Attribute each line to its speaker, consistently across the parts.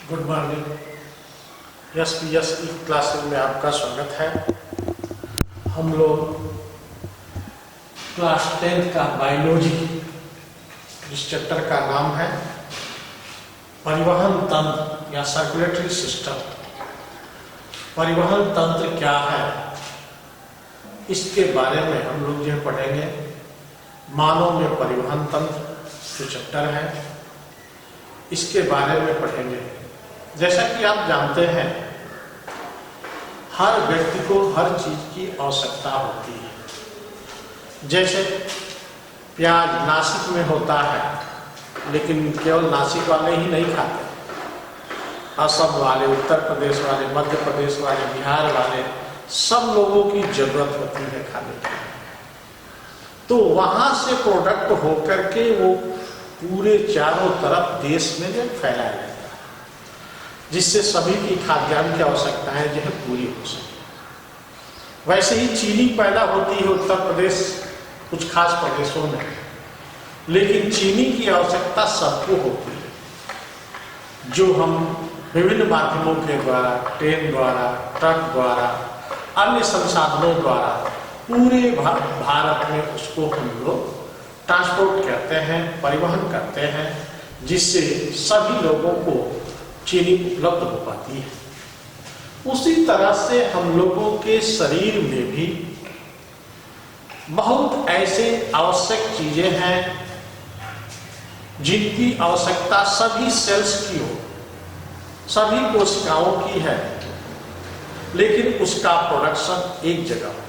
Speaker 1: Good morning. S classes में आपका स्वागत है। हम लोग क्लास 10 का बायोलॉजी, इस चैप्टर का नाम है परिवहन तंत्र या सर्कुलेटरी सिस्टम। परिवहन तंत्र क्या है, इसके बारे में हम लोग यह पढ़ेंगे। मानव में परिवहन तंत्र जो चैप्टर है, इसके बारे में पढ़ेंगे। जैसा कि आप जानते हैं, हर व्यक्ति को हर चीज की आवश्यकता होती है। जैसे प्याज नासिक में होता है, लेकिन केवल नासिक वाले ही नहीं खाते। असम वाले, उत्तर प्रदेश वाले, मध्य प्रदेश वाले, बिहार वाले, सब लोगों की जरूरत होती है खाने की। तो वहां से प्रोडक्ट होकर के वो पूरे चारों तरफ देश में फैलाया जाता है, जिससे सभी की खाद्यान्न की आवश्यकताएं जो है पूरी हो सके। वैसे ही चीनी पैदा होती है उत्तर प्रदेश, कुछ खास प्रदेशों में, लेकिन चीनी की आवश्यकता सबको होती है, जो हम विभिन्न माध्यमों के द्वारा, ट्रेन द्वारा, ट्रक द्वारा, अन्य संसाधनों द्वारा पूरे भारत में उसको हम लोग ट्रांसपोर्ट करते हैं, परिवहन करते हैं, जिससे सभी लोगों को चीनी उपलब्ध हो पाती है। उसी तरह से हम लोगों के शरीर में भी बहुत ऐसे आवश्यक चीजें हैं जिनकी आवश्यकता सभी सेल्स की हो, सभी कोशिकाओं की है, लेकिन उसका प्रोडक्शन एक जगह होता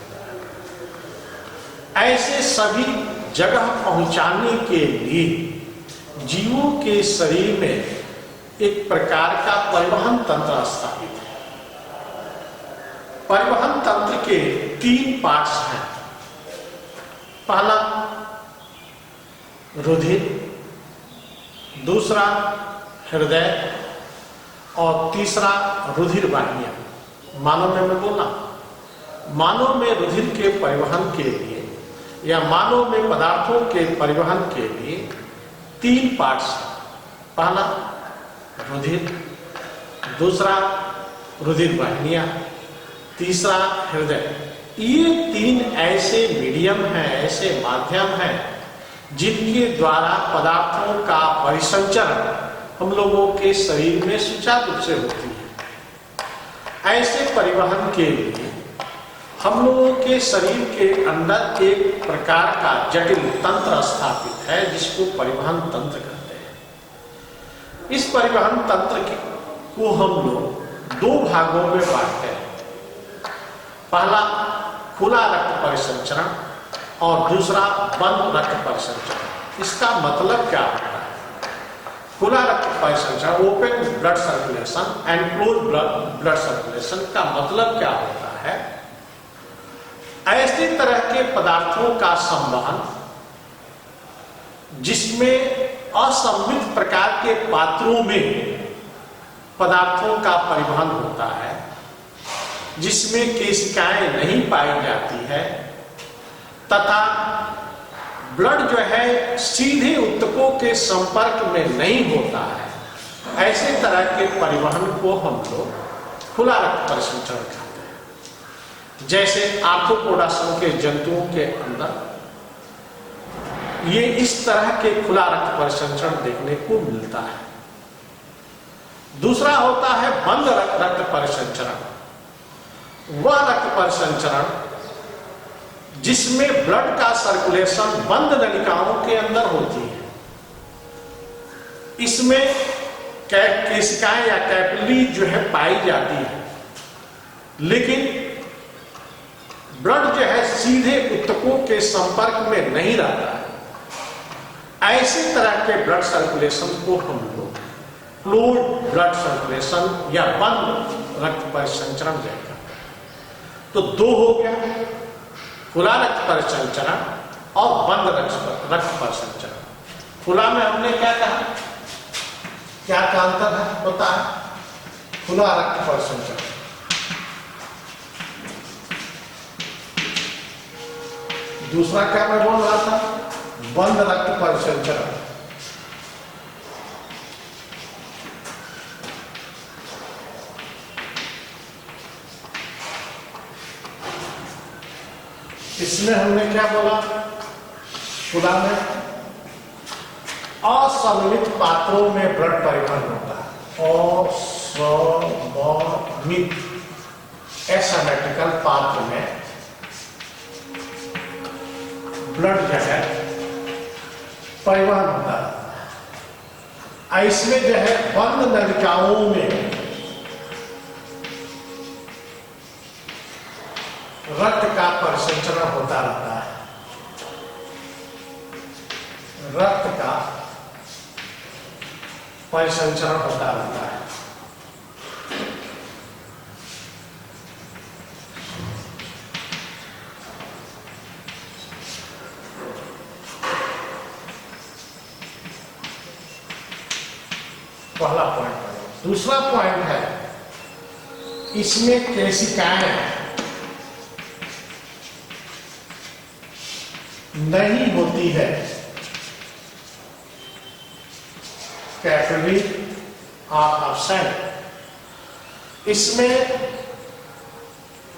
Speaker 1: है। ऐसे सभी जगह पहुंचाने के लिए जीवों के शरीर में एक प्रकार का परिवहन तंत्र स्थापित है। परिवहन तंत्र के 3 पार्ट्स हैं। पहला रुधिर, दूसरा हृदय और तीसरा रुधिर वाहिनियां। मानव में मैं बोला, मानव में रुधिर के परिवहन के लिए या मानव में पदार्थों के परिवहन के लिए 3 पार्ट्स हैं। पहला रुधिर, दूसरा रुधिर वाहिनियां, तीसरा हृदय। ये 3 ऐसे मीडियम हैं, ऐसे माध्यम हैं, जिनके द्वारा पदार्थों का परिसंचरण हम लोगों के शरीर में सुचारू रूप से होती है। ऐसे परिवहन के लिए हम लोगों के शरीर के अंदर एक प्रकार का जटिल तंत्र स्थापित है, जिसको परिवहन तंत्र कहते हैं। इस परिवहन तंत्र को हम लोग 2 भागों में बांटते हैं। पहला खुला रक्त परिसंचरण और दूसरा बंद रक्त परिसंचरण। इसका मतलब क्या होता है? खुला रक्त परिसंचरण, open blood circulation and close blood circulation का मतलब क्या होता है? ऐसे तरह के पदार्थों का संवहन जिसमें असममित प्रकार के पात्रों में पदार्थों का परिवहन होता है, जिसमें केशिकाएं नहीं पाई जाती है, तथा ब्लड जो है सीधे ऊतकों के संपर्क में नहीं होता है। ऐसे तरह के परिवहन को हम लोग खुला रक्त परिसंचरण कहते हैं। जैसे आर्थ्रोपोडा के जंतुओं के अंदर ये इस तरह के खुला रक्त परिसंचरण देखने को मिलता है। दूसरा होता है बंद रक्त परिसंचरण। वह रक्त परिसंचरण जिसमें ब्लड का सर्कुलेशन बंद नलिकाओं के अंदर होती है। इसमें केशिकाएं या कैपिलरी जो है पाई जाती है, लेकिन ब्लड जो है सीधे ऊतकों के संपर्क में नहीं रहता है। ऐसे तरह के ब्लड सर्कुलेशन को हम लोग क्लोज ब्लड सर्कुलेशन या बंद रक्त परिसंचरण कहते हैं। तो 2 हो गया, खुला रक्त परिसंचरण और बंद रक्त परिसंचरण। खुला में हमने क्या कहा, क्या अंतर है होता है? खुला रक्त परिसंचरण। दूसरा क्या मैं बोल रहा था? बंद रक्त परिसंचरण। इसमें हमने क्या बोला, खुला में असममित पात्रों में ब्लड परिवहन होता है। असममित एसिमेट्रिकल पात्र में ब्लड जो है परिवहन होता है। इसमें जो है बंद नलिकाओं में रक्त का परिसंचरण होता रहता है। रक्त का परिसंचरण होता रहता है। पहला पॉइंट। दूसरा पॉइंट है, इसमें केशिकाएं नहीं होती है। Capillary are absent. इसमें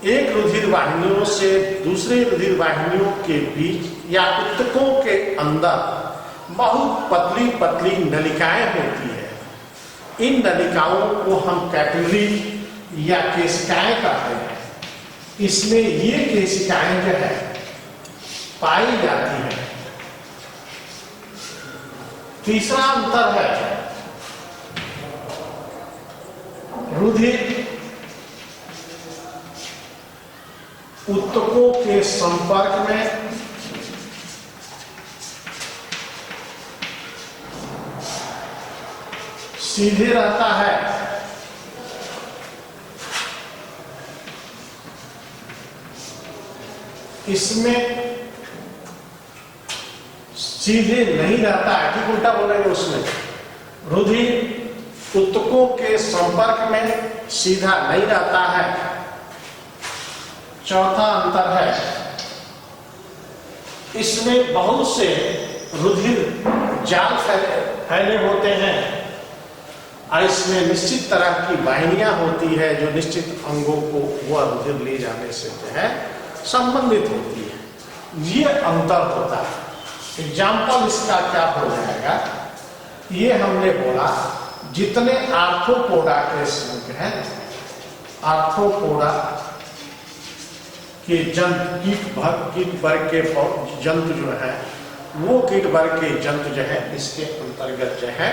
Speaker 1: एक रुधिर वाहिनियों से दूसरे रुधिर वाहिनियों के बीच या ऊतकों के अंदर बहुत पतली पतली नलिकाएं होती है। इन नलिकाओं को हम कैपिलरी या केशिकाएं कहते हैं। इसमें ये केशिकाएं जो है पाई जाती है। तीसरा अंतर है, रुधिर ऊतकों के संपर्क में सीधे रहता है। इसमें सीधे नहीं रहता है, ठीक उल्टा बोलेंगे। उसमें रुधिर ऊतकों के संपर्क में सीधा नहीं रहता है। चौथा अंतर है, इसमें बहुत से रुधिर जाल फैले होते हैं। इसमें निश्चित तरह की वाहिनियां होती है जो निश्चित अंगों को वह रुधिर ले जाने से जो है संबंधित होती है। ये अंतर होता है। एग्जाम्पल इसका क्या हो जाएगा, ये हमने बोला जितने आर्थ्रोपोडा के संघ हैं, आर्थ्रोपोडा के जंतु कीट वर्ग के जंतु जो है, वो कीट वर्ग के जंतु जो है इसके अंतर्गत जो है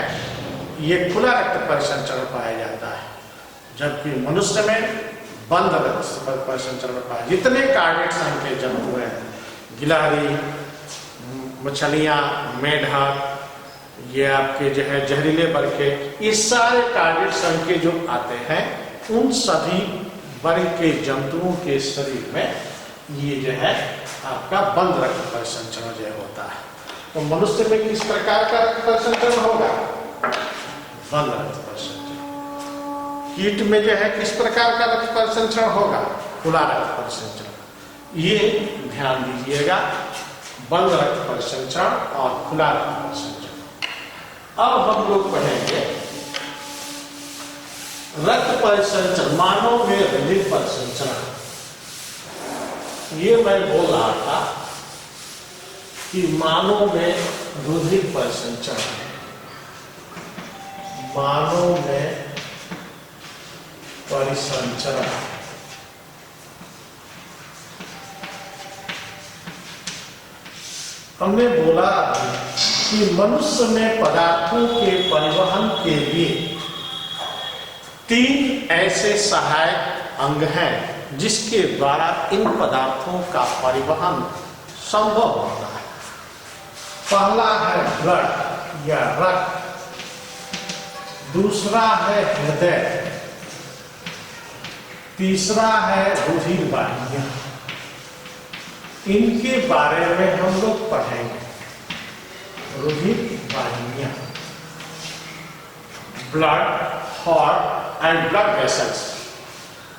Speaker 1: ये खुला रक्त परिसंचरण पाया जाता है। जबकि मनुष्य में बंद रक्त परिसंचरण पाया। जितने कार्डियक संघ के जंतु हैं, गिलहरी, मछलियां, मेढक, ये आपके जो है जहरीले वर्ग के, ये सारे कार्डियक संघ के जो आते हैं, उन सभी वर्ग के जंतुओं के शरीर में ये जो है आपका बंद रक्त परिसंचरण जो होता है। तो मनुष्य में किस प्रकार का रक्त परिसंचरण होगा, बंद रक्त परिसंचरण। कीट में जो है किस प्रकार का रक्त परिसंचरण होगा, खुला रक्त परिसंचरण। ये ध्यान दीजिएगा, बंद रक्त परिसंचरण और खुला रक्त परिसंचरण। अब हम लोग पढ़ेंगे रक्त परिसंचरण, मानव में रुधिर परिसंचरण। ये मैं बोल रहा था कि मानव में रुधिर परिसंचरण, मानव में परिसंचरण। हमने बोला कि मनुष्य में पदार्थों के परिवहन के लिए 3 ऐसे सहायक अंग हैं जिसके द्वारा इन पदार्थों का परिवहन संभव होता है। पहला है ब्लड या रक्त, दूसरा है हृदय, तीसरा है रुधिर वाहिनियां। इनके बारे में हम लोग पढ़ेंगे। रुधिर वाहिनियां, blood, heart and blood vessels,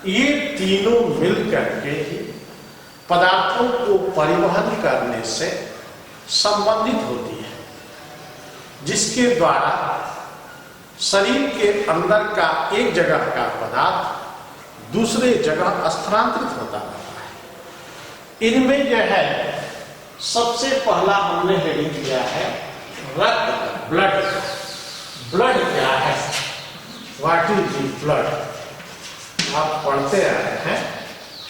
Speaker 1: ये तीनों मिलकर के पदार्थों को परिवहन करने से संबंधित होती है, जिसके द्वारा शरीर के अंदर का एक जगह का पदार्थ दूसरे जगह स्थानांतरित होता रहता है। इनमें जो है सबसे पहला हमने हेडिंग किया है रक्त, ब्लड। ब्लड क्या है? What is the blood? आप पढ़ते आ रहे हैं,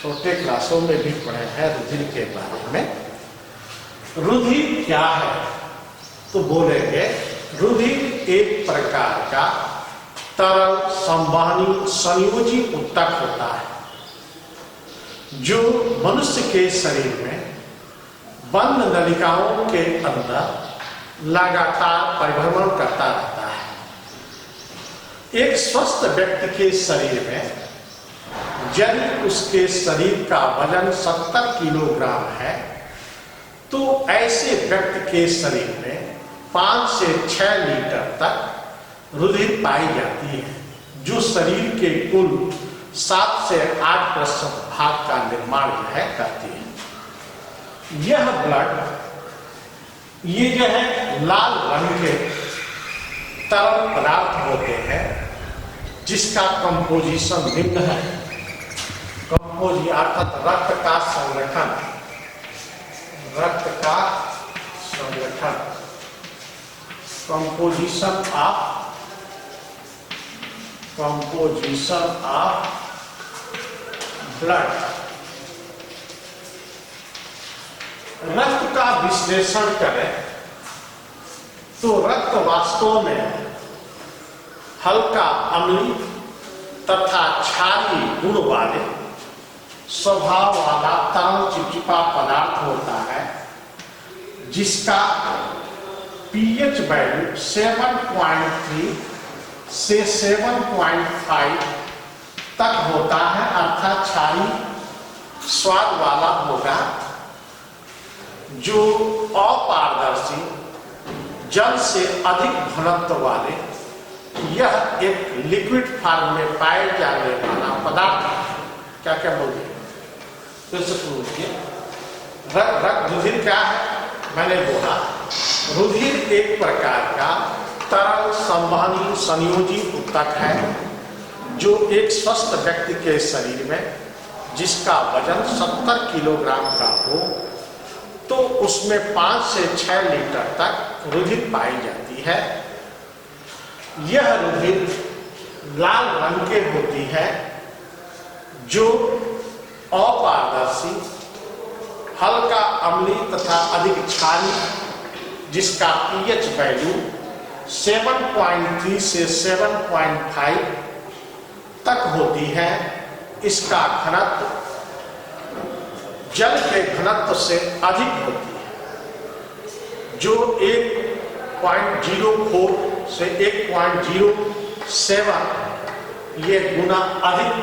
Speaker 1: छोटे क्लासों में भी पढ़े हैं रुधिर के बारे में। रुधिर क्या है? तो बोलेंगे रुधिर एक प्रकार का तरल संवहनी संयोजी ऊतक होता है जो मनुष्य के शरीर में बंद नलिकाओं के अंदर लगातार परिभ्रमण करता रहता है। एक स्वस्थ व्यक्ति के शरीर में यदि उसके शरीर का वजन 70 किलोग्राम है तो ऐसे व्यक्ति के शरीर में 5 से 6 लीटर तक रुधिर पाई जाती है, जो शरीर के कुल 7 से 8% भाग का निर्माण करती है। यह ब्लड ये जो है लाल रंग के तरल पदार्थ होते हैं जिसका कंपोजिशन निम्न है। अर्थात रक्त का संगठन, रक्त का संगठन, कंपोजिशन ऑफ ब्लड। रक्त का विश्लेषण करें तो रक्त वास्तव में हल्का अम्लीय तथा क्षारीय गुण वाले स्वभाव वाला तरल चिपचिपा पदार्थ होता है जिसका पीएच वैल्यू 7.3 से 7.5 तक होता है, अर्थात क्षारीय स्वाद वाला होगा, जो अपारदर्शी जल से अधिक घनत्व वाले यह एक लिक्विड फॉर्म में पाए जाने वाला पदार्थ है। क्या क्या बोलिए? फिर से पूछिए। रक्त रुधिर क्या है? मैंने बोला रुधिर एक प्रकार का तरल संवहनी संयोजी ऊतक है जो एक स्वस्थ व्यक्ति के शरीर में जिसका वजन 70 किलोग्राम का हो तो उसमें 5 से 6 लीटर तक रुधिर पाई जाती है। यह रुधिर लाल रंग के होती है जो अपारदर्शी, हल्का अम्लीय तथा अधिक क्षारीय, जिसका पीएच वैल्यू 7.3 से 7.5 तक होती है। इसका घनत्व जल के घनत्व से अधिक होती है, जो 1.04 से 1.07 ये गुना अधिक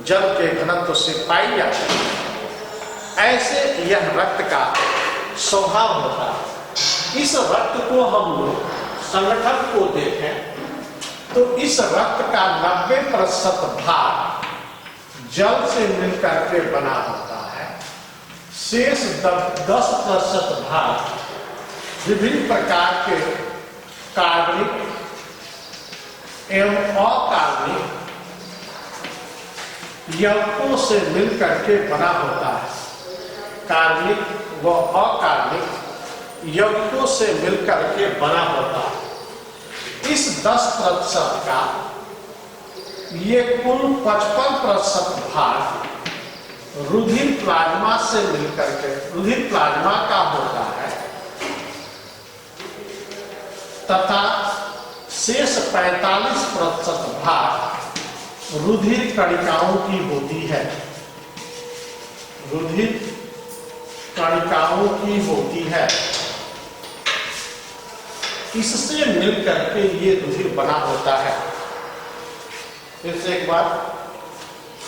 Speaker 1: जल के घनत्व से पाई जाती है। ऐसे यह रक्त का स्वभाव होता है। इस रक्त को हम लोग संगठन को देखें तो इस रक्त का 90% भाग जल से मिलकर के बना होता है। शेष 10% भाग विभिन्न प्रकार के कार्बनिक एवं अकार्बनिक यौगिकों से मिलकर के बना होता है। कार्बनिक व अकार्बनिक यौगिकों से मिलकर के बना होता है। इस 10% का ये कुल 55% भाग रुधिर प्लाज्मा से मिलकर के रुधिर प्लाज्मा का होता है तथा शेष 45% भाग रुधिर कणिकाओं की होती है। रुधिर कणिकाओं की होती है। इससे मिलकर के ये रुधिर बना होता है। फिर से एक बार,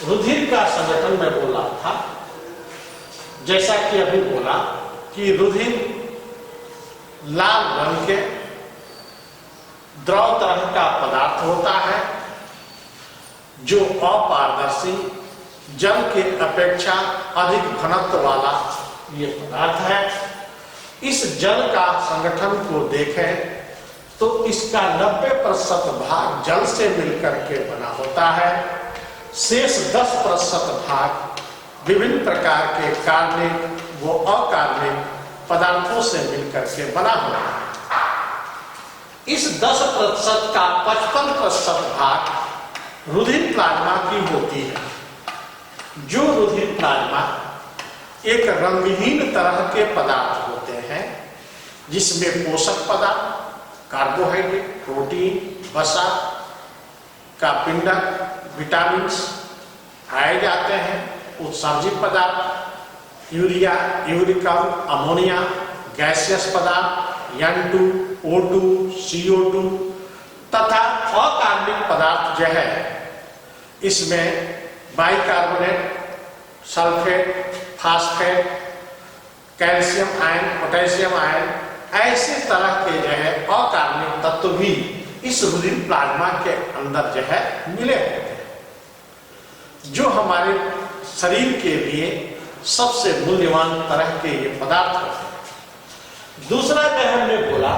Speaker 1: रुधिर का संगठन में बोला था, जैसा कि अभी बोला कि रुधिर लाल रंग के द्रव तरह का पदार्थ होता है जो अपारदर्शी जल के अपेक्षा अधिक घनत्व वाला ये पदार्थ है। इस जल का संगठन को देखें तो इसका 90% भाग जल से मिलकर के बना होता है। शेष 10% भाग विभिन्न प्रकार के कार्बनिक व अकार्बनिक पदार्थों से मिलकर के बना हुआ है। इस 10% का 55% भाग रुधिर प्लाज्मा की होती है। जो रुधिर प्लाज्मा एक रंगहीन तरह के पदार्थ होते हैं जिसमें पोषक पदार्थ, कार्बोहाइड्रेट, प्रोटीन, वसा का पिंडक, विटामिन पाए जाते हैं, उत्सर्जित पदार्थ, urea, uric acid, ammonia, gaseous पदार्थ, N2, O2, CO2 तथा अकार्बनिक पदार्थ जो है इसमें bicarbonate, sulphate, phosphate, calcium ion, potassium ion, ऐसे तरह के जो है अकार्बनिक तत्व भी इस रुधिर प्लाज्मा के अंदर जो है मिले होते हैं, जो हमारे शरीर के लिए सबसे मूल्यवान तरह के ये पदार्थ होते हैं। दूसरा जो हमने बोला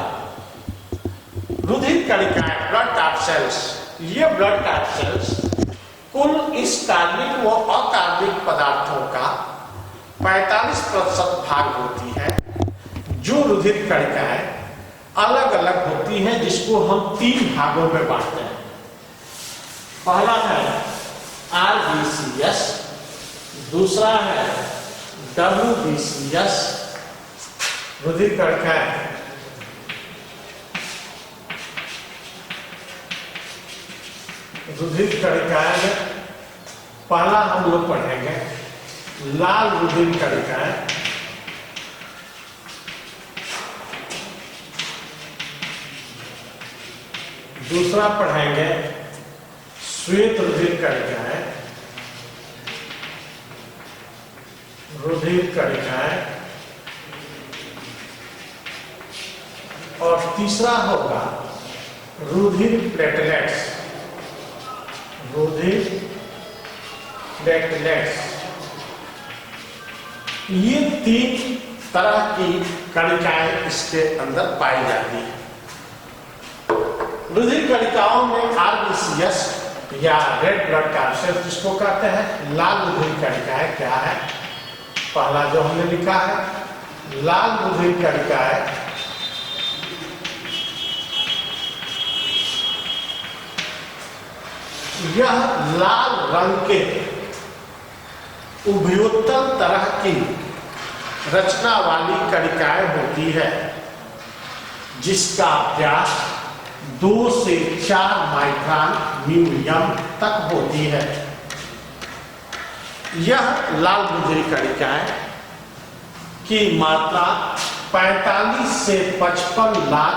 Speaker 1: रुधिर कणिकाएं, ब्लड कार्ड सेल्स। ये ब्लड कार्ड सेल्स कुल इस कार्बनिक व अकार्बनिक पदार्थों का 45% भाग होती है। जो रुधिर कणिकाएं अलग अलग होती हैं जिसको हम 3 भागों में बांटते हैं। पहला है RBCS, दूसरा है WBCS, रुधिर कणिकाएं में पहला हम लोग पढ़ेंगे लाल रुधिर कणिकाएं, दूसरा पढ़ेंगे श्वेत रुधिर कणिकाएं, और तीसरा होगा रुधिर प्लेटलेट्स। ये 3 तरह की कणिकाएं इसके अंदर पाई जाती है। रुधिर कणिकाओं में RBCS या रेड ब्लड कार्सेल्स जिसको कहते हैं, लाल रुधिर कणिकाएं क्या है? पहला जो हमने लिखा है लाल रुधिर कणिकाएं यह लाल रंग के उभयोत्तल तरह की रचना वाली कणिकाएं होती है जिसका व्यास 2 से 4 माइक्रोन म्यूलियम तक होती है। यह लाल रुधिर कणिकाएं की मात्रा 45 से 55 लाख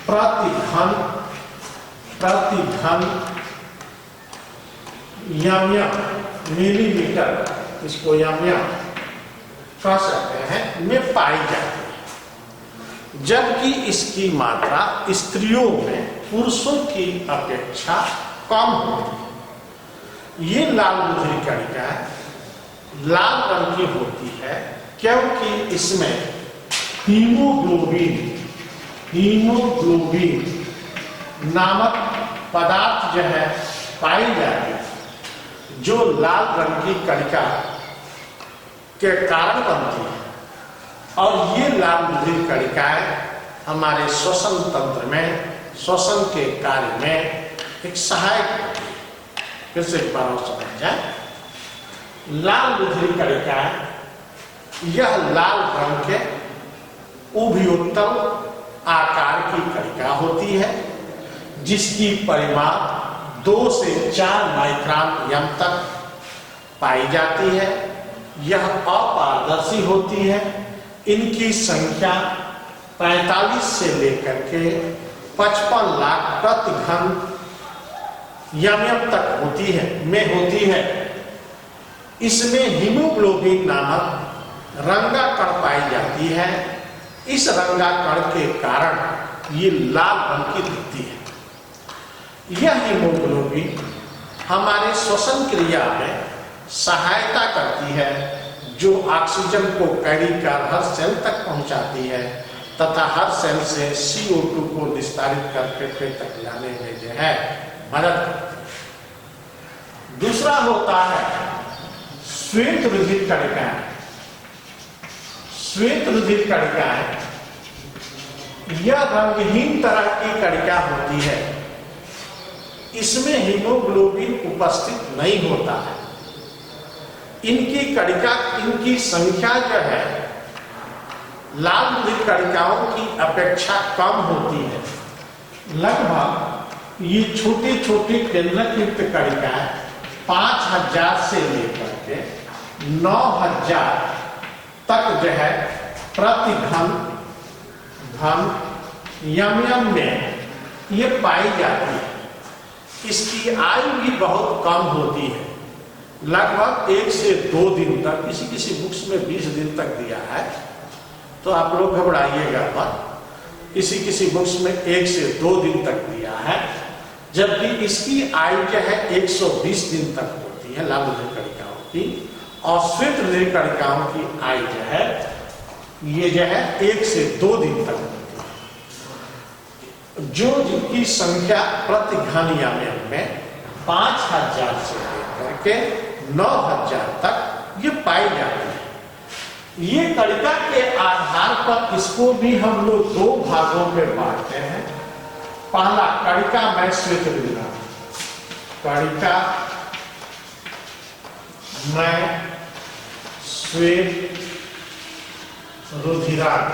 Speaker 1: प्रति घन मिलीमीटर, इसको कह सकते हैं, में पाई जाती है। जबकि इसकी मात्रा स्त्रियों में पुरुषों की अपेक्षा कम होती है। ये लाल रुधिर कणिकाएं लाल रंग की होती है क्योंकि इसमें हीमोग्लोबिन नामक पदार्थ जो है पाई जाती है, जो लाल रंग की कणिका के कारण बनती है। और ये लाल रुधिर कणिकाएं हमारे श्वसन तंत्र में, श्वसन के कार्य में एक सहायक होती है। फिर से एक बार और समझ जाए, लाल रुधिर कणिकाएं यह लाल रंग के उभयोत्तल आकार की कणिका होती है जिसकी परिमाण 2 से 4 माइक्रोन एम तक पाई जाती है। यह अपारदर्शी होती है। इनकी संख्या 45 से लेकर के 55 लाख प्रति घन एम तक होती है। इसमें हीमोग्लोबिन नामक रंगाकण पाई जाती है। इस रंगाकण के कारण ये लाल रंग की दिखती है। यह हीमोग्लोबिन हमारे श्वसन क्रिया में सहायता करती है, जो ऑक्सीजन को कैरी कर हर सेल तक पहुंचाती है तथा हर सेल से CO2 को निस्तारित करके पेट तक लाने में जो है मदद करती है। दूसरा होता है श्वेत रुधिर कणिकाएं। श्वेत रुधिर कणिकाएं यह रंगहीन तरह की कणिका होती है। इसमें हीमोग्लोबिन उपस्थित नहीं होता है। इनकी संख्या जो है लाल रुधिर कणिकाओं की अपेक्षा कम होती है। लगभग ये छोटे छोटे केंद्रक युक्त कणिकाएं 5000 से लेकर के 9000 तक जो है प्रति घन यम में ये पाई जाती है। इसकी आयु भी बहुत कम होती है, लगभग 1 से 2 दिन तक। किसी बुक्स में 20 दिन तक दिया है, तो आप लोग घबराइएगा मत। किसी बुक्स में 1 से 2 दिन तक दिया है, जबकि इसकी आयु जो है 120 दिन तक होती है लाल रुधिर कणिकाओं की। और श्वेत रुधिर कणिकाओं की आयु जो है ये जो है 1 से 2 दिन तक होती है। जो जिनकी संख्या प्रति घन यम में 5000 से लेकर के 9000 तक ये पाई जाती है। ये कणिका के आधार पर इसको भी हम लोग 2 भागों में बांटते हैं। पहला कणिका में श्वेत रुधिरांक, कणिका में श्वेत रुधिरांक,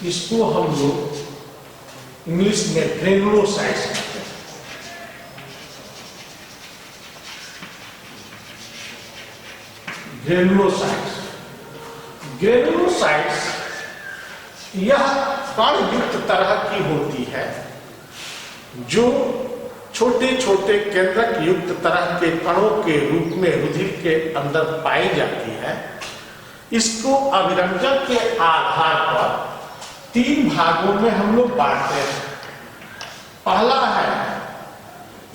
Speaker 1: इसको हम लोग इंग्लिश में ग्रेनुलोसाइट्स कहते हैं। ग्रेनुलोसाइट्स यह कण युक्त तरह की होती है, जो छोटे छोटे केंद्रक युक्त तरह के कणों के रूप में रुधिर के अंदर पाई जाती है। इसको अभिरंजक के आधार पर 3 भागों में हम लोग बांटते हैं। पहला है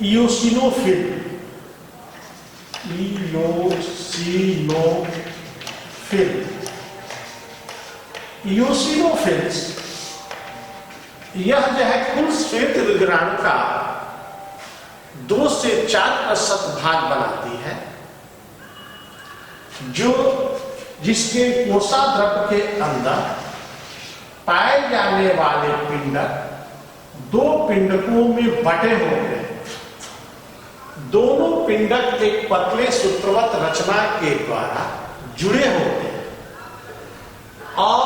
Speaker 1: इयोसिनोफिल। इयोसिनोफिल्स यह जो है कुल श्वेत रुधिरांक का 2 से 4% भाग बनाती है, जिसके कोशाद्रव्य के अंदर पाए जाने वाले पिंडक 2 पिंडकों में बटे होते हैं। दोनों पिंडक एक पतले सूत्रवत रचना के द्वारा जुड़े होते हैं और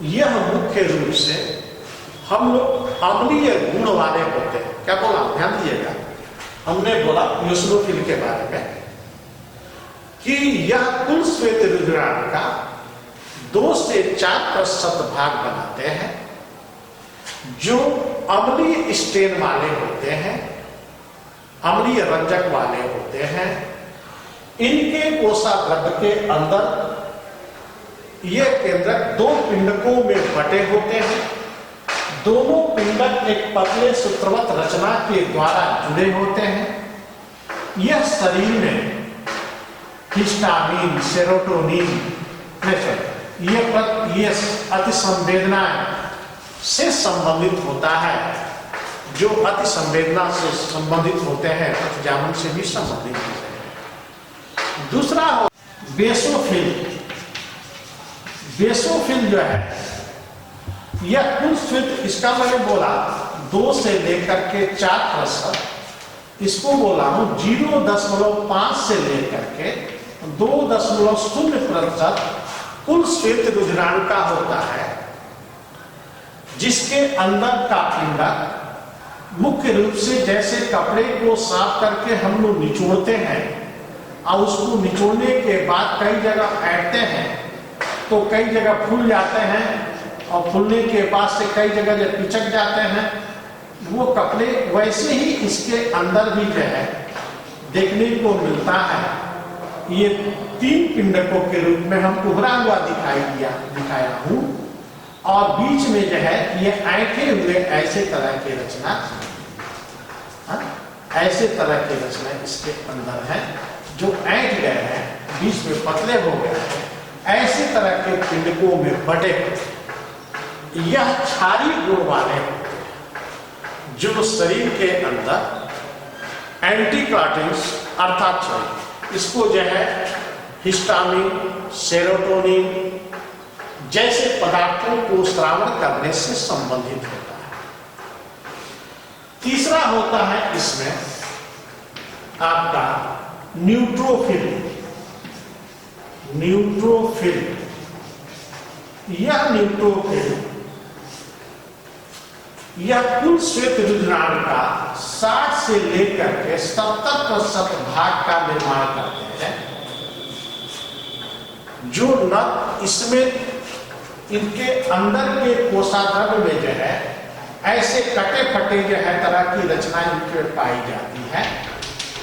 Speaker 1: यह मुख्य रूप से हम लोग अम्लीय गुण वाले होते हैं। क्या बोला, ध्यान दीजिएगा। हमने बोला इयोसिनोफिल के बारे में कि यह कुल श्वेत रुधिरांक का 2 से 4% भाग बनाते हैं, जो अम्लीय स्टेन वाले होते हैं, अम्लीय रंजक वाले होते हैं। इनके कोशाद्रव्य के अंदर ये केंद्रक 2 पिंडकों में बटे होते हैं। दोनों पिंडक एक पतले सूत्रवत रचना के द्वारा जुड़े होते हैं। यह शरीर में हिस्टामिन, सेरोटोनिन, ये अतिसंवेदना से संबंधित होता है। जो अतिसंवेदना से संबंधित होते हैं प्रतिजामन से भी संबंधित होते हैं। दूसरा हो बेसोफिल। बेसोफिल जो है यह कुल श्वेत, इसका मैंने बोला 2 से लेकर के 4%, इसको बोला हूं 0.5 से लेकर के 2.0% कुल श्वेत रुधिरांक का होता है, जिसके अंदर का पिंडक मुख्य रूप से जैसे कपड़े को साफ करके हम लोग निचोड़ते हैं और उसको निचोड़ने के बाद कई जगह ऐंठते हैं तो कई जगह फूल जाते हैं, और फूलने के बाद से कई जगह जब पिचक जाते हैं वो कपड़े, वैसे ही इसके अंदर भी जो है देखने को मिलता है। ये 3 पिंडकों के रूप में हम उभरा हुआ दिखाया हूं, और बीच में जो है ये ऐंठे हुए ऐसे तरह की रचना, ऐसे तरह की रचना इसके अंदर है, जो ऐंठ गए हैं, बीच में पतले हो गए हैं, ऐसे तरह के पिंडकों में बटे। यह क्षारीय गुण वाले होते हैं, जो शरीर के अंदर एंटीक्लाटिंग्स अर्थात सॉरी इसको जो है हिस्टामिन, सेरोटोनिन जैसे पदार्थों को स्रावन करने से संबंधित होता है। तीसरा होता है इसमें आपका न्यूट्रोफिल। न्यूट्रोफिल, यह न्यूट्रोफिल यह कुल श्वेत रुधिराण का 60 से लेकर के 70% भाग का निर्माण करते हैं, जो न इसमें इनके अंदर के कोशाद्रव्य में जो है ऐसे कटे फटे जो है तरह की रचना इनके पाई जाती है,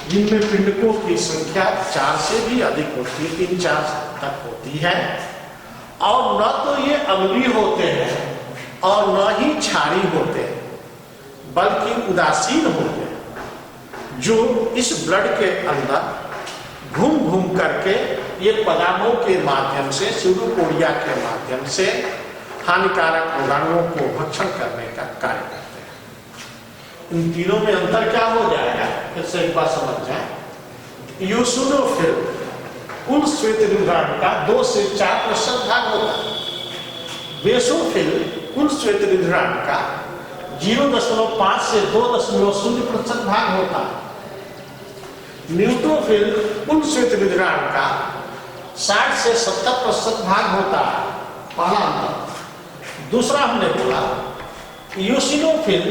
Speaker 1: जिनमें पिंडकों की संख्या 4 से भी अधिक होती है, 3-4 तक होती है। और न तो ये अम्लीय होते हैं और न ही क्षारीय होते हैं, बल्कि उदासीन होते हैं, जो इस ब्लड के अंदर घूम घूम करके ये पदार्थों के माध्यम से, स्यूडोपोडिया के माध्यम से हानिकारक रोगाणुओं को भक्षण करने का कार्य करते हैं। इन तीनों में अंतर क्या हो जाएगा, इससे एक बात समझ जाए। यूसिनोफिल कुल श्वेत रुधिराण का 2 से 4% भाग होता है। बेसोफिल कुल श्वेत रुधिराण का 0.5 से 2.0% भाग होता है। न्यूट्रोफिल कुल श्वेत रुधिराण का 60 से 70% भाग होता है। पहला अंतर। दूसरा हमने बोला यूसिनोफिल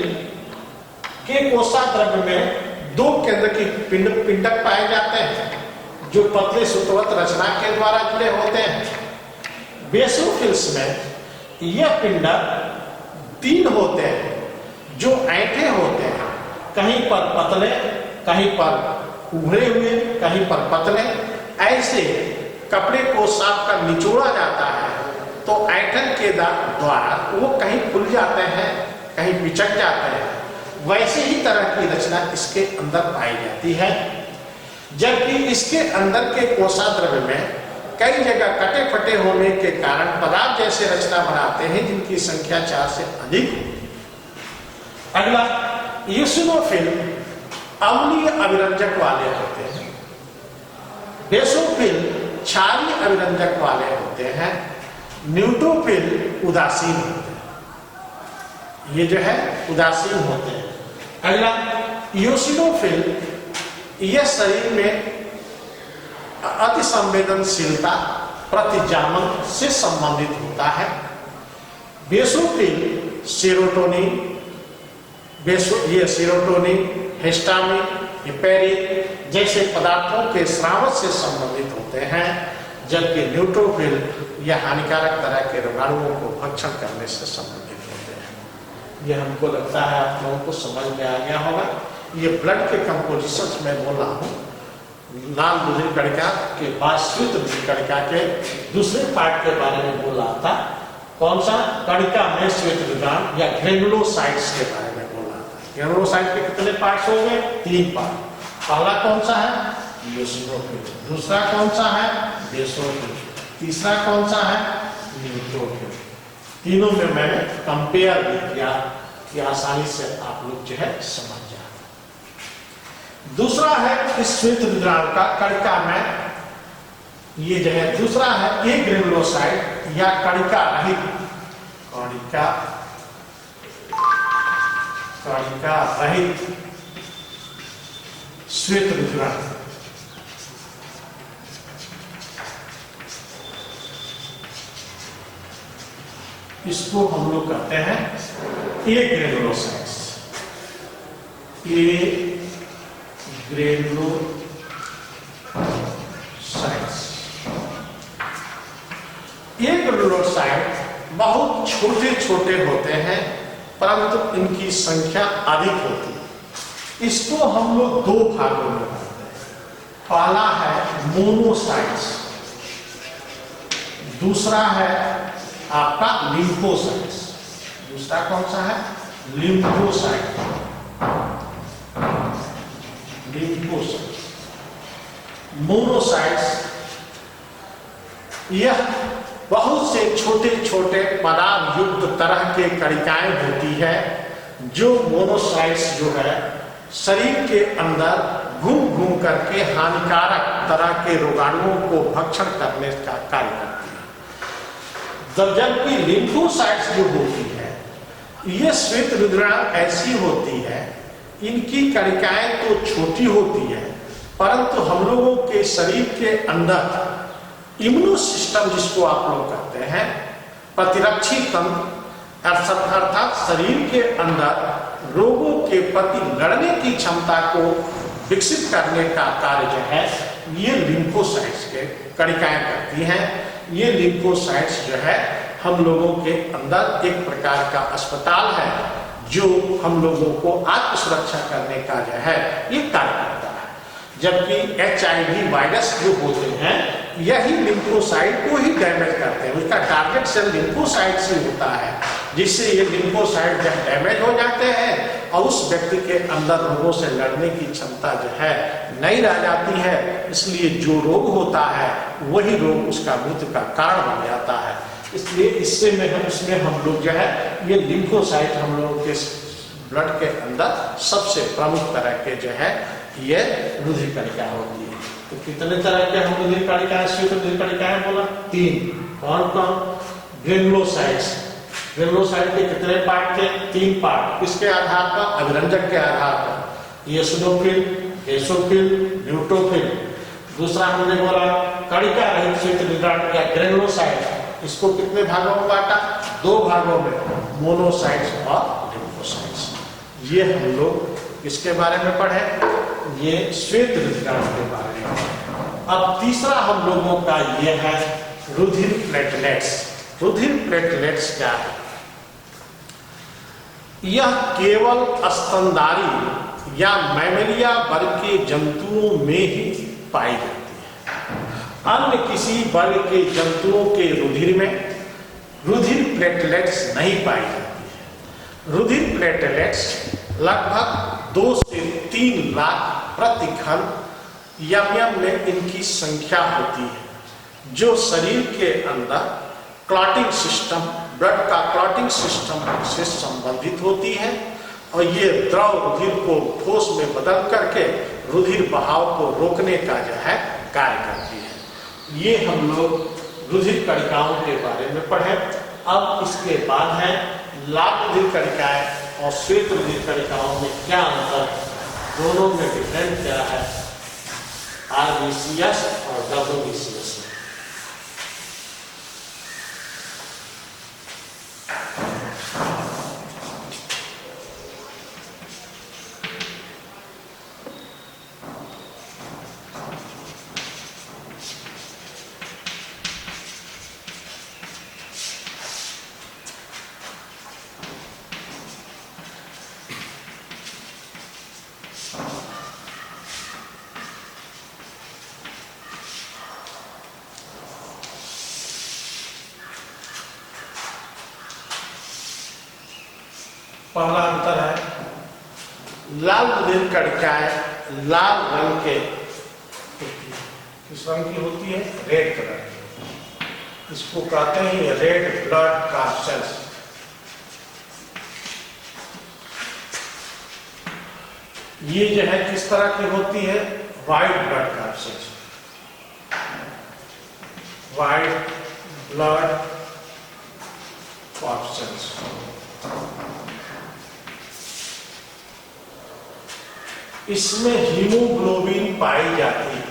Speaker 1: के कोशाद्रव्य में 2 केंद्र की पिंडक पाए जाते हैं, जो पतले सुतवत रचना के द्वारा जुड़े होते हैं। बेसोफिल्स में यह पिंडक 3 होते हैं, जो ऐंठे होते हैं, कहीं पर पतले, कहीं पर उभरे हुए, कहीं पर पतले। ऐसे कपड़े को साफ कर निचोड़ा जाता है तो ऐंठन के द्वारा वो कहीं खुल जाते हैं, कहीं पिचक जाते हैं। वैसे ही तरह की रचना इसके अंदर पाई जाती है, जबकि इसके अंदर के कोशाद्रव्य में कई जगह कटे फटे होने के कारण पदार्थ जैसे रचना बनाते हैं, जिनकी संख्या 4 से अधिक होती है। अगला यूसिनोफिल अम्लीय अभिरंजक वाले होते हैं। बेसोफिल क्षारीय अभिरंजक वाले होते हैं। न्यूट्रोफिल उदासीन होते हैं। ये जो है उदासीन होते हैं। अगला यूसिनोफिल यह शरीर में अति संवेदनशीलता प्रतिजामन से संबंधित होता है। बेसोफिल सेरोटोनिन, ये सेरोटोनिन, हिस्टामिन, हिपेरिन जैसे पदार्थों के स्राव से संबंधित होते हैं, जबकि न्यूट्रोफिल यह हानिकारक तरह के रोगाणुओं को भक्षण करने से संबंधित होते हैं। यह हमको लगता है आप लोगों को समझ में आ गया होगा। ये ब्लड के कंपोजिशन में बोल रहा हूँ। लाल रुधिर कणिका के बाद श्वेत रुधिर कणिका के दूसरे पार्ट के बारे में बोल रहा था। कौन सा? कणिका में श्वेत रुधिराण या ग्रेनुलोसाइट्स के बारे में बोल रहा था। ग्रेनुलोसाइट के कितने पार्ट्स हो गए? 3 पार्ट। पहला कौन सा है? यूसिनोफिल। दूसरा कौन सा है? बेसोफिल। तीसरा कौन सा है? न्यूट्रोफिल। तीनों में मैंने कंपेयर किया कि आसानी से आप लोग जो है समझ जाए। दूसरा है इस श्वेत रुधिराण का कणिका में, ये जो है दूसरा है ए ग्रेनुलोसाइट या कणिका रहित, कणिका रहित श्वेत रुधिराण। इसको हम लोग कहते हैं ए ग्रेनुलोसाइट्स। ए ग्रेनुलोसाइट्स। ये ग्रेनुलोसाइट बहुत छोटे छोटे होते हैं, परंतु इनकी संख्या अधिक होती है। इसको हम लोग 2 भागों में बांटते हैं। पहला है मोनोसाइट्स, दूसरा है आपका लिम्फोसाइट्स। दूसरा कौन सा है? लिम्फोसाइट। लिम्फोसाइट्स, मोनोसाइट्स यह बहुत से छोटे छोटे पदार्थ युक्त तरह के कणिकाएं होती है, जो मोनोसाइट्स जो है शरीर के अंदर घूम घूम करके हानिकारक तरह के रोगाणुओं को भक्षण करने का कार्य करती है। जबकि लिम्फोसाइट्स जो होती है, ये श्वेत रुधिराणु ऐसी होती है, इनकी कणिकाएं तो छोटी होती है, परंतु हम लोगों के शरीर के अंदर इम्यूनो सिस्टम जिसको आप लोग कहते हैं, प्रतिरक्षी तंत्र अर्थात शरीर के अंदर रोगों के प्रति लड़ने की क्षमता को विकसित करने का कार्य जो है ये लिम्फोसाइट्स के कणिकाएं करती हैं। ये लिम्फोसाइट्स जो है हम लोगों के अंदर एक प्रकार का अस्पताल है जो हम लोगों को आत्मसुरक्षा करने का जो है ये कार्य करता है। जबकि HIV वायरस जो होते हैं यही लिम्फोसाइट को ही डैमेज करते हैं, उसका टारगेट सेल लिम्फोसाइट से होता है, जिससे ये लिम्फोसाइट जब डैमेज हो जाते हैं और उस व्यक्ति के अंदर रोगों से लड़ने की क्षमता जो है नहीं रह जाती है, इसलिए जो रोग होता है वही रोग उसका मृत्यु का कारण बन जाता है। इसलिए इसमें हम लोग जो है ये लिम्फोसाइट हम लोगों के ब्लड के अंदर सबसे प्रमुख तरह के जो है ये रुधिर कणिका होती है। तो कितने तरह के हम रुधिर कणिकाएं, श्वेत रुधिर कणिकाएं बोला 3। कौन कौन? ग्रेनुलोसाइट्स। ग्रेनुलोसाइट के कितने पार्ट थे? 3 पार्ट। किसके आधार पर? अभिरंजक के आधार पर, एसिडोफिल, बेसोफिल, न्यूट्रोफिल। दूसरा हमने बोला कणिका रहित श्वेत रुधिराणु या ग्रेनुलोसाइट, इसको कितने भागों में बांटा? 2 भागों में, मोनोसाइट्स और लिम्फोसाइट्स। ये हम लोग किसके बारे में पढ़े? ये श्वेत रुधिराणु के बारे में। अब तीसरा हम लोगों का ये है रुधिर प्लेटलेट्स। रुधिर प्लेटलेट्स क्या है? यह केवल स्तनधारी या मैमेलिया वर्ग के जंतुओं में ही पाई जाती है। अन्य किसी वर्ग के जंतुओं के रुधिर में रुधिर प्लेटलेट्स नहीं पाई जाती है। रुधिर प्लेटलेट्स लगभग 2 से 3 लाख प्रति घन यम में इनकी संख्या होती है, जो शरीर के अंदर क्लॉटिंग सिस्टम, ब्लड का क्लॉटिंग सिस्टम से संबंधित होती है और ये द्रव रुधिर को ठोस में बदल करके रुधिर बहाव को रोकने का जो है कार्य करती है। ये हम लोग रुधिर कणिकाओं के बारे में पढ़े। अब इसके बाद है लाल रुधिर कणिकाएं और श्वेत रुधिर कणिकाओं में क्या अंतर है, दोनों में डिफरेंट क्या है, RBCS और WBCS। पहला अंतर है लाल रुधिर कणिकाएं लाल रंग के, किस रंग की होती है? रेड कलर की। इसको कहते हैं रेड ब्लड कार्सेल्स। ये जो है किस तरह की होती है? White blood corpuscles. White blood corpuscles. इसमें हीमोग्लोबिन पाई जाती है,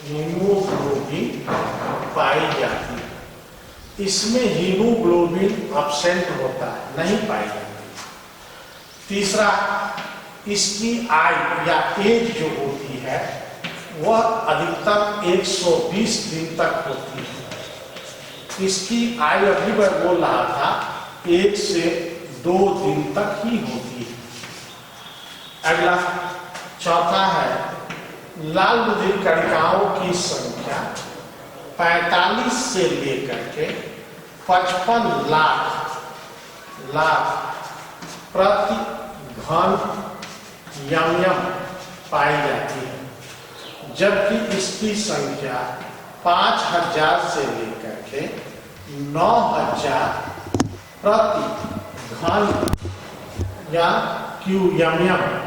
Speaker 1: हीमोग्लोबिन पाई जाती है। इसमें हीमोग्लोबिन एब्सेंट होता है, नहीं पाई जाती। तीसरा, इसकी आयु या एज जो होती है वह अधिकतम 120 दिन तक होती है। इसकी आयु अभी मैं बोल रहा था 1 से 2 दिन तक ही होती है। अगला चौथा है लाल रुधिर कणिकाओं की संख्या 45 से लेकर के 55 लाख प्रति घन यम पाई जाती है, जबकि इसकी संख्या 5000 से लेकर के 9000 प्रति घन या क्यूएम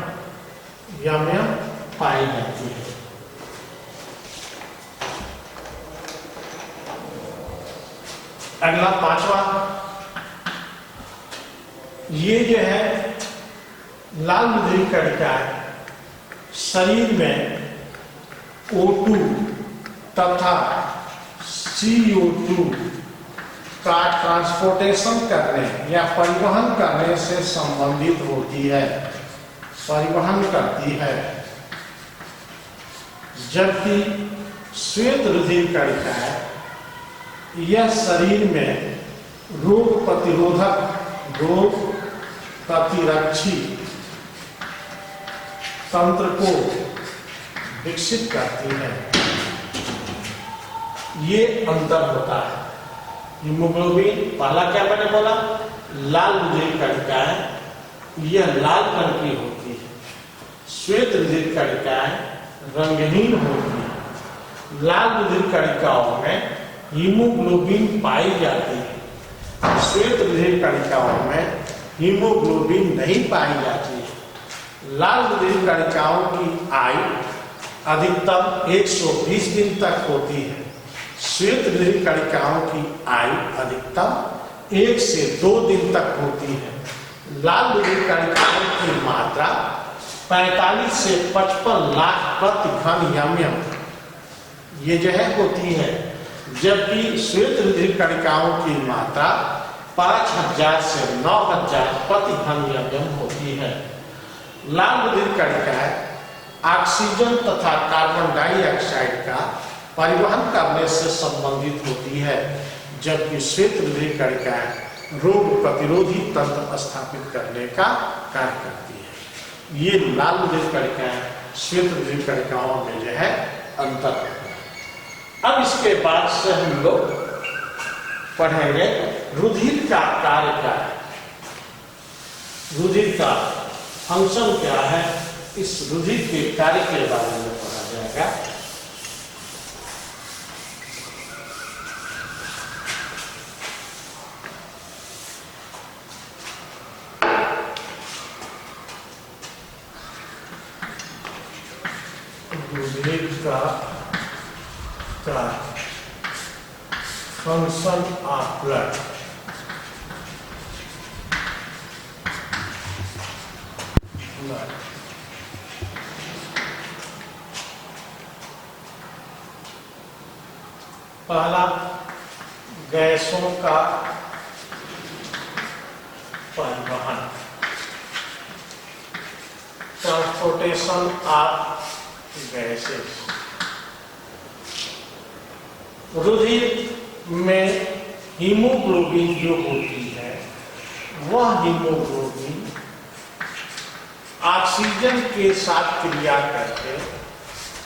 Speaker 1: यम पाई जाती है। अगला पांचवा, ये जो है लाल रुधिर कणिका शरीर में O2 तथा CO2 का ट्रांसपोर्टेशन करने या परिवहन करने से संबंधित होती है, परिवहन करती है। जबकि श्वेत रुधिर कणिका यह शरीर में रोग प्रतिरोधक, रोग प्रतिरक्षी तंत्र को विकसित करती है। ये अंतर होता है। हीमोग्लोबिन, पहला क्या मैंने बोला, लाल रुधिर कणिका है, यह लाल रंग की होती है। श्वेत रुधिर कणिका रंगहीन होती है। लाल रुधिर कणिकाओं में हीमोग्लोबिन पाई जाती है, श्वेत रुधिर कणिकाओं में हीमोग्लोबिन नहीं पाई जाती है। लाल रुधिर कणिकाओं की आयु अधिकतम 120 दिन तक होती है। श्वेत रुधिर कणिकाओं की आयु अधिकतम 1 से 2 दिन तक होती है। लाल रुधिर कणिकाओं की मात्रा 45 से 55 लाख प्रति घन एमएम ये जो है होती है, जबकि श्वेत रुधिर कणिकाओं की मात्रा 5000 से 9000 प्रति घन एमएम होती है। लाल रुधिर कणिका ऑक्सीजन तथा कार्बन डाइऑक्साइड का परिवहन करने से संबंधित होती है, जबकि श्वेत रुधिर कणिका रोग प्रतिरोधी तंत्र स्थापित करने का कार्य करती है। ये लाल रुधिर कणिका श्वेत रुधिर कणिकाओं में जो है अंतर है। अब इसके बाद से हम लोग पढ़ेंगे रुधिर का कार्य क्या है, रुधिर का फंक्शन क्या है, इस रुधिर के कार्य के बारे में पढ़ा जाएगा। रुधिर का फंक्शन ऑफ ब्लड। पहला, गैसों का परिवहन, ट्रांसपोर्टेशन ऑफ गैसेस। रुधिर में हीमोग्लोबिन जो होती है, वह हीमोग्लोबिन ऑक्सीजन के साथ क्रिया करके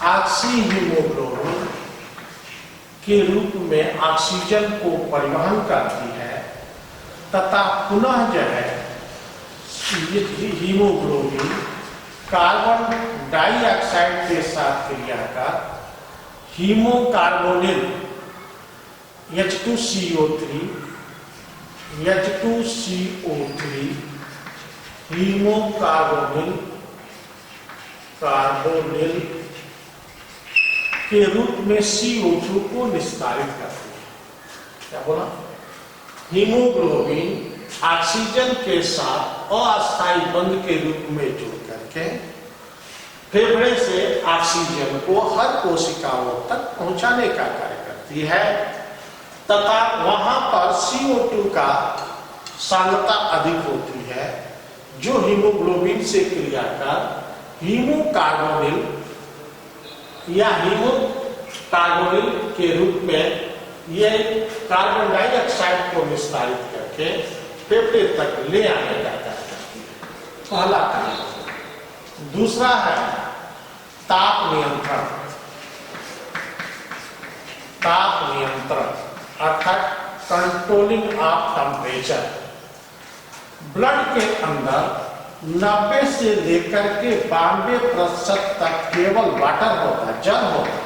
Speaker 1: ऑक्सी हीमोग्लोबिन के रूप में ऑक्सीजन को परिवहन करती है तथा पुनः जो है हीमोग्लोबिन कार्बन डाइऑक्साइड के साथ क्रिया कर हीमोकार्बोनिल H2CO3 हीमोकार्बोनिल के रूप में CO2 को निस्तारित करती है। क्या बोला? हीमोग्लोबिन ऑक्सीजन के साथ अस्थायी बंध के रूप में जुड़ करके फेफड़े से ऑक्सीजन को हर कोशिकाओं तक पहुंचाने का कार्य करती है तथा वहां पर CO2 का सांद्रता अधिक होती है, जो हीमोग्लोबिन से क्रिया कर हीमोकार्बोनिल या हीमोकार्बोनिल के रूप में यह कार्बन डाइऑक्साइड को विस्तारित करके फेफड़े तक ले आने का कार्य करती है। पहला कार्य। दूसरा है ताप नियंत्रण। ताप नियंत्रण अर्थात कंट्रोलिंग ऑफ टेम्परेचर। ब्लड के अंदर 90 से लेकर के 92% तक केवल वाटर होता है, जल होता है।